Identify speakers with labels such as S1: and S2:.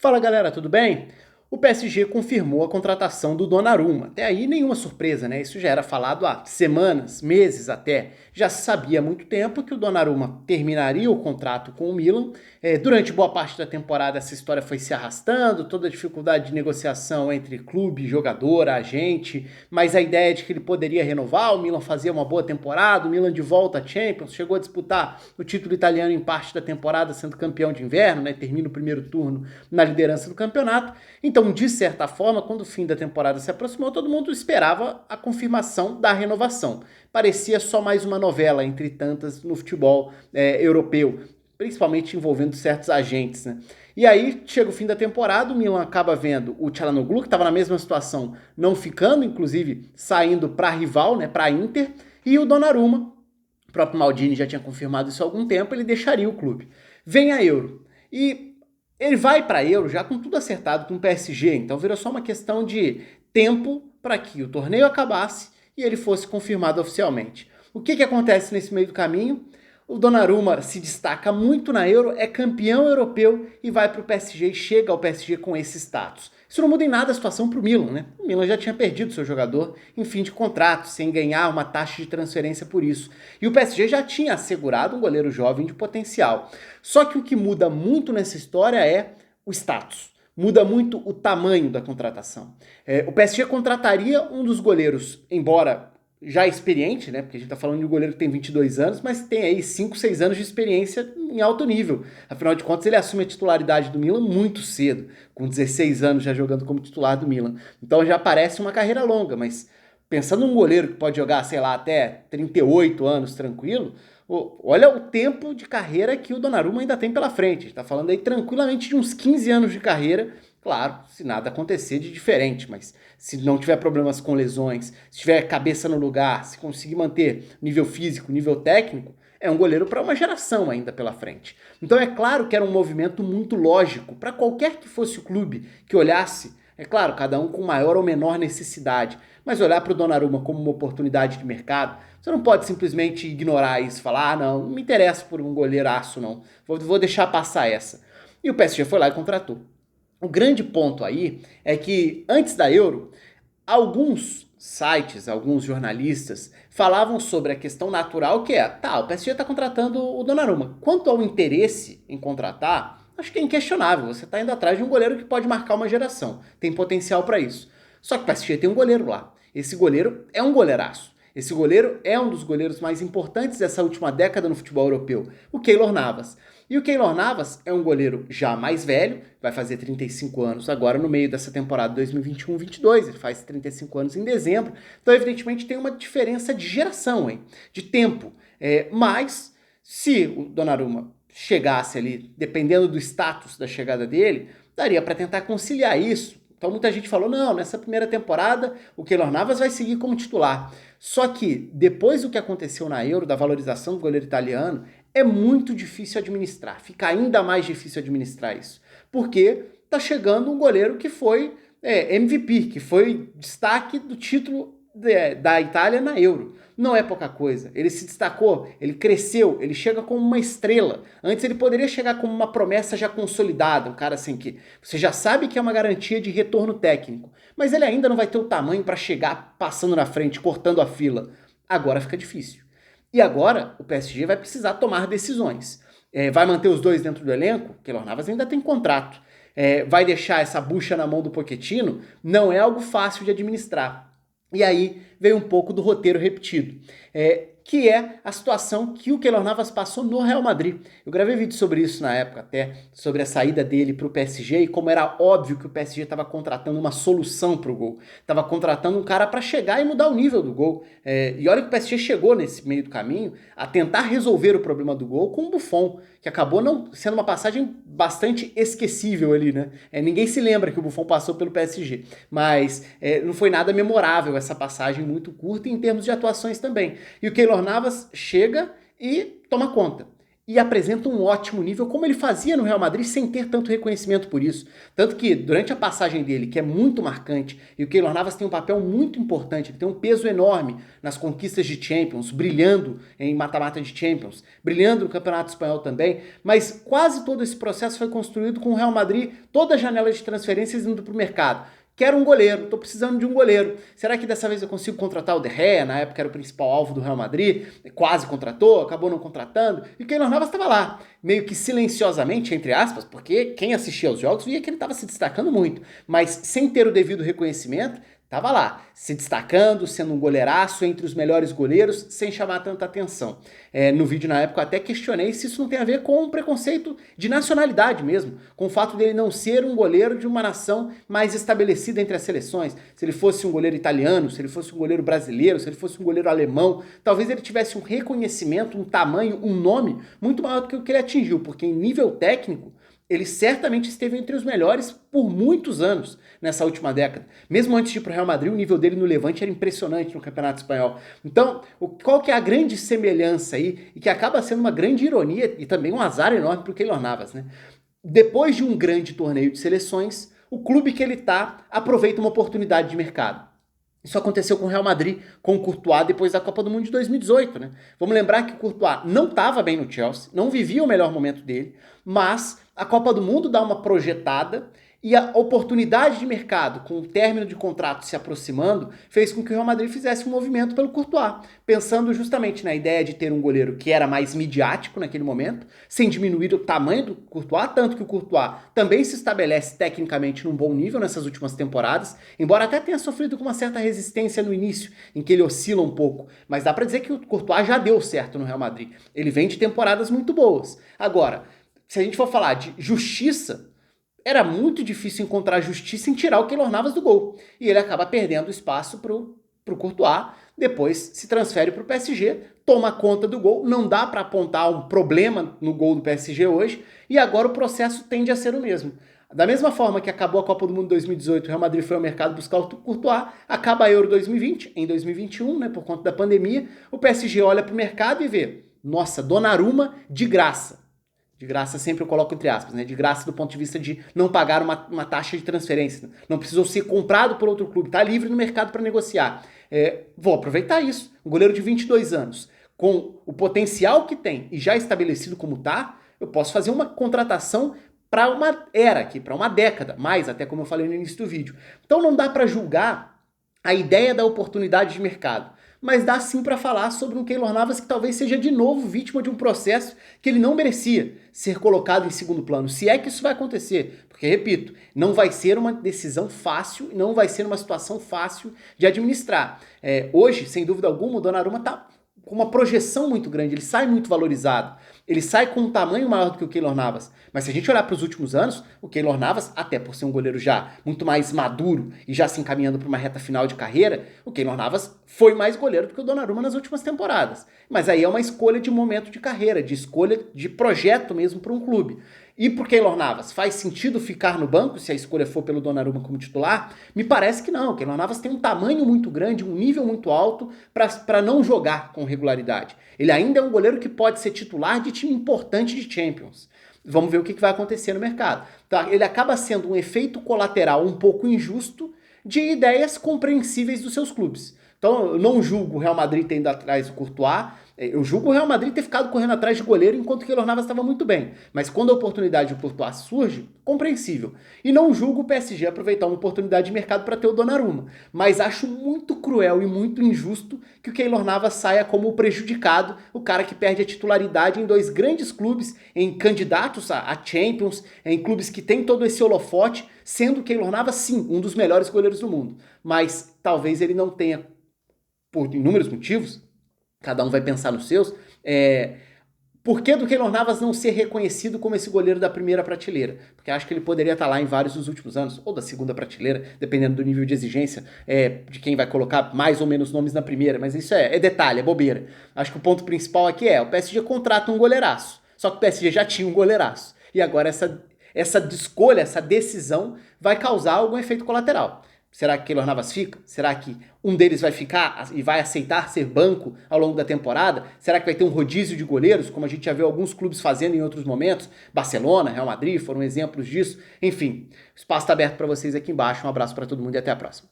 S1: Fala galera, tudo bem? O PSG confirmou a contratação do Donnarumma. Até aí nenhuma surpresa, né? Isso já era falado há semanas, meses até. Já se sabia há muito tempo que o Donnarumma terminaria o contrato com o Milan. Durante boa parte da temporada essa história foi se arrastando, toda a dificuldade de negociação entre clube, jogador, agente, mas a ideia de que ele poderia renovar, o Milan fazia uma boa temporada, o Milan de volta à Champions, chegou a disputar o título italiano em parte da temporada sendo campeão de inverno, né? Termina o primeiro turno na liderança do campeonato. Então, de certa forma, quando o fim da temporada se aproximou, todo mundo esperava a confirmação da renovação. Parecia só mais uma novela entre tantas no futebol europeu, principalmente envolvendo certos agentes, né? E aí, chega o fim da temporada, o Milan acaba vendo o Çalhanoğlu, que estava na mesma situação, não ficando, inclusive saindo para rival, né, para Inter, e o Donnarumma, o próprio Maldini já tinha confirmado isso há algum tempo, ele deixaria o clube. Vem a Euro. E ele vai para a Euro já com tudo acertado com o PSG, então virou só uma questão de tempo para que o torneio acabasse e ele fosse confirmado oficialmente. O que acontece nesse meio do caminho? O Donnarumma se destaca muito na Euro, é campeão europeu e vai para o PSG e chega ao PSG com esse status. Isso não muda em nada a situação para o Milan, né? O Milan já tinha perdido seu jogador em fim de contrato, sem ganhar uma taxa de transferência por isso. E o PSG já tinha assegurado um goleiro jovem de potencial. Só que o que muda muito nessa história é o status. Muda muito o tamanho da contratação. O PSG contrataria um dos goleiros, embora já experiente, né? Porque a gente tá falando de um goleiro que tem 22 anos, mas tem aí 5, 6 anos de experiência em alto nível. Afinal de contas, ele assume a titularidade do Milan muito cedo, com 16 anos já jogando como titular do Milan. Então já parece uma carreira longa, mas pensando num goleiro que pode jogar, sei lá, até 38 anos tranquilo, olha o tempo de carreira que o Donnarumma ainda tem pela frente. A gente tá falando aí tranquilamente de uns 15 anos de carreira. Claro, se nada acontecer de diferente, mas se não tiver problemas com lesões, se tiver cabeça no lugar, se conseguir manter nível físico, nível técnico, é um goleiro para uma geração ainda pela frente. Então é claro que era um movimento muito lógico para qualquer que fosse o clube que olhasse, é claro, cada um com maior ou menor necessidade, mas olhar para o Donnarumma como uma oportunidade de mercado, você não pode simplesmente ignorar isso, falar, não me interessa por um goleiraço não, vou deixar passar essa. E o PSG foi lá e contratou. O grande ponto aí é que antes da Euro, alguns sites, alguns jornalistas falavam sobre a questão natural que é, tá, o PSG está contratando o Donnarumma. Quanto ao interesse em contratar, acho que é inquestionável. Você está indo atrás de um goleiro que pode marcar uma geração, tem potencial para isso. Só que o PSG tem um goleiro lá. Esse goleiro é um goleiraço. Esse goleiro é um dos goleiros mais importantes dessa última década no futebol europeu, o Keylor Navas. E o Keylor Navas é um goleiro já mais velho, vai fazer 35 anos agora no meio dessa temporada 2021-22, ele faz 35 anos em dezembro, então evidentemente tem uma diferença de geração, hein? De tempo. Mas se o Donnarumma chegasse ali, dependendo do status da chegada dele, daria para tentar conciliar isso. Então muita gente falou, não, nessa primeira temporada o Keylor Navas vai seguir como titular. Só que depois do que aconteceu na Euro, da valorização do goleiro italiano, é muito difícil administrar, fica ainda mais difícil administrar isso, porque tá chegando um goleiro que foi MVP, que foi destaque do título da Itália na Euro. Não é pouca coisa, ele se destacou, ele cresceu, ele chega como uma estrela. Antes ele poderia chegar como uma promessa já consolidada, um cara assim que você já sabe que é uma garantia de retorno técnico, mas ele ainda não vai ter o tamanho para chegar passando na frente, cortando a fila. Agora fica difícil. E agora o PSG vai precisar tomar decisões. Vai manter os dois dentro do elenco? Keylor Navas ainda tem contrato. Vai deixar essa bucha na mão do Pochettino? Não é algo fácil de administrar. E aí veio um pouco do roteiro repetido, que é a situação que o Keylor Navas passou no Real Madrid. Eu gravei vídeo sobre isso na época até, sobre a saída dele para o PSG e como era óbvio que o PSG estava contratando uma solução para o gol. Estava contratando um cara para chegar e mudar o nível do gol. E olha que o PSG chegou nesse meio do caminho a tentar resolver o problema do gol com o Buffon, que acabou não sendo uma passagem bastante esquecível ali, né? Ninguém se lembra que o Buffon passou pelo PSG, mas não foi nada memorável essa passagem muito curta em termos de atuações também. E o Keylor Navas chega e toma conta. e apresenta um ótimo nível, como ele fazia no Real Madrid, sem ter tanto reconhecimento por isso. Tanto que, durante a passagem dele, que é muito marcante, e o Keylor Navas tem um papel muito importante, ele tem um peso enorme nas conquistas de Champions, brilhando em mata-mata de Champions, brilhando no Campeonato Espanhol também, mas quase todo esse processo foi construído com o Real Madrid, toda a janela de transferências indo para o mercado. Quero um goleiro, tô precisando de um goleiro. Será que dessa vez eu consigo contratar o De Gea? Na época era o principal alvo do Real Madrid, quase contratou, acabou não contratando. E o Keylor Navas estava lá, meio que silenciosamente, entre aspas, porque quem assistia aos jogos via que ele estava se destacando muito, mas sem ter o devido reconhecimento, estava lá, se destacando, sendo um goleiraço entre os melhores goleiros, sem chamar tanta atenção. No vídeo na época eu até questionei se isso não tem a ver com um preconceito de nacionalidade mesmo, com o fato dele não ser um goleiro de uma nação mais estabelecida entre as seleções. Se ele fosse um goleiro italiano, se ele fosse um goleiro brasileiro, se ele fosse um goleiro alemão, talvez ele tivesse um reconhecimento, um tamanho, um nome muito maior do que o que ele atingiu, porque em nível técnico, ele certamente esteve entre os melhores por muitos anos nessa última década. Mesmo antes de ir para o Real Madrid, o nível dele no Levante era impressionante no Campeonato Espanhol. Então, qual que é a grande semelhança aí, e que acaba sendo uma grande ironia e também um azar enorme para o Keylor Navas, né? Depois de um grande torneio de seleções, o clube que ele está aproveita uma oportunidade de mercado. Isso aconteceu com o Real Madrid, com o Courtois, depois da Copa do Mundo de 2018, né? Vamos lembrar que o Courtois não estava bem no Chelsea, não vivia o melhor momento dele, mas a Copa do Mundo dá uma projetada e a oportunidade de mercado, com o término de contrato se aproximando, fez com que o Real Madrid fizesse um movimento pelo Courtois, pensando justamente na ideia de ter um goleiro que era mais midiático naquele momento, sem diminuir o tamanho do Courtois, tanto que o Courtois também se estabelece tecnicamente num bom nível nessas últimas temporadas, embora até tenha sofrido com uma certa resistência no início, em que ele oscila um pouco, mas dá pra dizer que o Courtois já deu certo no Real Madrid. Ele vem de temporadas muito boas. Agora, se a gente for falar de justiça, era muito difícil encontrar justiça em tirar o Keylor Navas do gol. E ele acaba perdendo espaço pro Courtois, depois se transfere pro PSG, toma conta do gol, não dá para apontar um problema no gol do PSG hoje, e agora o processo tende a ser o mesmo. Da mesma forma que acabou a Copa do Mundo 2018, o Real Madrid foi ao mercado buscar o Courtois, acaba a Euro 2020, em 2021, né, por conta da pandemia, o PSG olha pro mercado e vê, nossa, Donnarumma de graça. De graça sempre eu coloco entre aspas, né? De graça do ponto de vista de não pagar uma taxa de transferência. Não precisou ser comprado por outro clube, tá livre no mercado para negociar. Vou aproveitar isso. Um goleiro de 22 anos, com o potencial que tem e já estabelecido como tá, eu posso fazer uma contratação para uma era aqui, para uma década, mais até como eu falei no início do vídeo. Então não dá para julgar a ideia da oportunidade de mercado, mas dá sim para falar sobre um Keylor Navas que talvez seja de novo vítima de um processo que ele não merecia ser colocado em segundo plano, se é que isso vai acontecer, porque, repito, não vai ser uma decisão fácil, não vai ser uma situação fácil de administrar. Hoje, sem dúvida alguma, o Donnarumma está com uma projeção muito grande, ele sai muito valorizado, ele sai com um tamanho maior do que o Keylor Navas, mas se a gente olhar para os últimos anos, o Keylor Navas, até por ser um goleiro já muito mais maduro e já se encaminhando para uma reta final de carreira, o Keylor Navas foi mais goleiro do que o Donnarumma nas últimas temporadas, mas aí é uma escolha de momento de carreira, de escolha de projeto mesmo para um clube. E por Keylor Navas, faz sentido ficar no banco se a escolha for pelo Donnarumma como titular? Me parece que não. O Keylor Navas tem um tamanho muito grande, um nível muito alto para não jogar com regularidade. Ele ainda é um goleiro que pode ser titular de time importante de Champions. Vamos ver o que vai acontecer no mercado. Tá? Ele acaba sendo um efeito colateral um pouco injusto de ideias compreensíveis dos seus clubes. Então eu não julgo o Real Madrid tendo atrás do Courtois, eu julgo o Real Madrid ter ficado correndo atrás de goleiro enquanto o Keylor Navas estava muito bem. Mas quando a oportunidade do Courtois surge, compreensível. E não julgo o PSG aproveitar uma oportunidade de mercado para ter o Donnarumma. Mas acho muito cruel e muito injusto que o Keylor Navas saia como o prejudicado, o cara que perde a titularidade em dois grandes clubes, em candidatos a Champions, em clubes que tem todo esse holofote, sendo o Keylor Navas, sim, um dos melhores goleiros do mundo. Mas talvez ele não tenha, por inúmeros motivos, cada um vai pensar nos seus, por que do Keylor Navas não ser reconhecido como esse goleiro da primeira prateleira? Porque acho que ele poderia estar lá em vários dos últimos anos, ou da segunda prateleira, dependendo do nível de exigência de quem vai colocar mais ou menos nomes na primeira, mas isso é detalhe, é bobeira. Acho que o ponto principal aqui o PSG contrata um goleiraço, só que o PSG já tinha um goleiraço, e agora essa escolha, essa decisão vai causar algum efeito colateral. Será que Keylor Navas fica? Será que um deles vai ficar e vai aceitar ser banco ao longo da temporada? Será que vai ter um rodízio de goleiros, como a gente já viu alguns clubes fazendo em outros momentos? Barcelona, Real Madrid foram exemplos disso. Enfim, o espaço está aberto para vocês aqui embaixo. Um abraço para todo mundo e até a próxima.